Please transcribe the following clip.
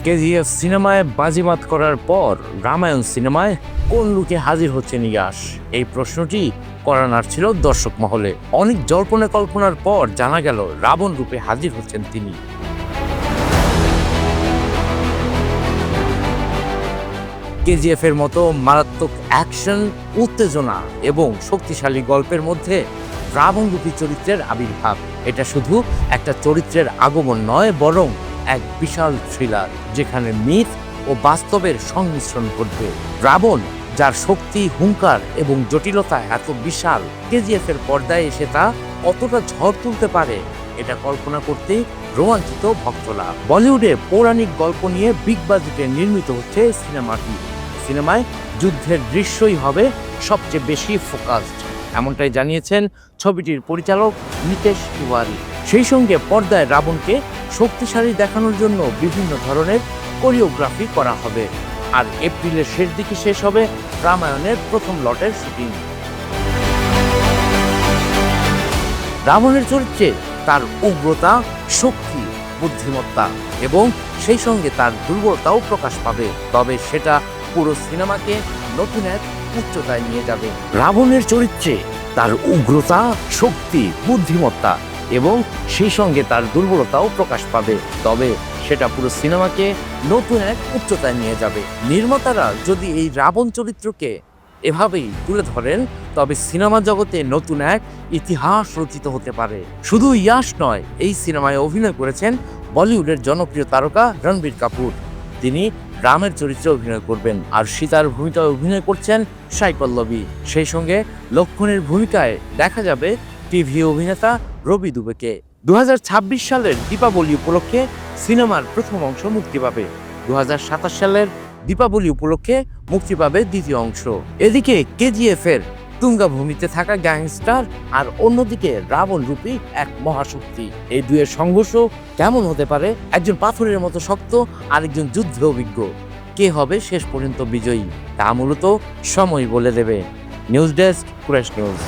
কেজিএফ সিনেমায় বাজিমাত করার পর রামায়ণ সিনেমায় কোন লুকে হাজির হচ্ছেন ইয়াশ? এই প্রশ্নটি করার ছিল দর্শক মহলে। অনেক জল্পনা কল্পনার পর জানা গেল রাবণ রূপে হাজির হচ্ছেন তিনি। কেজিএফ এর মতো মারাত্মক অ্যাকশন, উত্তেজনা এবং শক্তিশালী গল্পের মধ্যে রাবণরূপী চরিত্রের আবির্ভাব, এটা শুধু একটা চরিত্রের আগমন নয়, বরং এক বিশাল থ্রিলার যেখানে মিথ ও বাস্তবের সংমিশ্রণ ঘটবে। রাবণ, যার শক্তি, হুঙ্কার এবং জটিলতা এত বিশাল, কেজিএফ এর পর্দায় এসে তা কতটা ঝড় তুলতে পারে এটা কল্পনা করতেই রোমাঞ্চিত ভক্তরা। বলিউডে পৌরাণিক গল্প নিয়ে বিগ বাজেটে নির্মিত হচ্ছে সিনেমাটি। সিনেমায় যুদ্ধের দৃশ্যই হবে সবচেয়ে বেশি ফোকাসড, এমনটাই জানিয়েছেন ছবিটির পরিচালক নিতেশ তিওয়ারি। সেই সঙ্গে পর্দায় রাবণকে শক্তিশালী দেখানোর জন্য বিভিন্ন ধরনের কোরিওগ্রাফি করা হবে। আর এপ্রিলের শেষ দিকে শেষ হবে রামায়ণের প্রথম লটের শুটিং। রাবণের চরিত্রে তার উগ্রতা, শক্তি, বুদ্ধিমত্তা এবং সেই সঙ্গে তার দুর্বলতাও প্রকাশ পাবে, তবে সেটা পুরো সিনেমাকে নতুন এক উচ্চতায় নিয়ে যাবে। রাবণের চরিত্রে তার উগ্রতা, শক্তি, বুদ্ধিমত্তা এবং সেই সঙ্গে তার দুর্বলতাও প্রকাশ পাবে, তবে সেটা পুরো সিনেমাকে নতুন এক উচ্চতায় নিয়ে যাবে। নির্মাতারা যদি এই রাবণ চরিত্রকে এভাবেই তুলে ধরেন, তবে সিনেমা জগতে নতুন এক ইতিহাস রচিত হতে পারে। শুধু ইয়াশ নয়, এই সিনেমায় অভিনয় করেছেন বলিউডের জনপ্রিয় তারকা রণবীর কাপুর। তিনি রামের চরিত্রে অভিনয় করবেন, আর সীতার ভূমিকায় অভিনয় করছেন সাই পল্লবী। সেই সঙ্গে লক্ষণের ভূমিকায় দেখা যাবে টিভি অভিনেতা রবি দুবেকে। 2026 সালের দীপাবলি উপলক্ষে সিনেমার প্রথম অংশ মুক্তি পাবে। 2027 সালের দীপাবলি উপলক্ষে মুক্তি পাবে দ্বিতীয় অংশ। এদিকে কেজিএফ এর তুঙ্গা ভূমিতে থাকা গ্যাংস্টার, আর অন্যদিকে রাবণ রূপী এক মহাশক্তি। এই দুয়ের সংঘর্ষ কেমন হতে পারে? একজন পাথরের মতো শক্ত, আরেকজন যুদ্ধে অভিজ্ঞ। কে হবে শেষ পর্যন্ত বিজয়ী তা মূলত সময় বলে দেবে। News desk, Quraish news.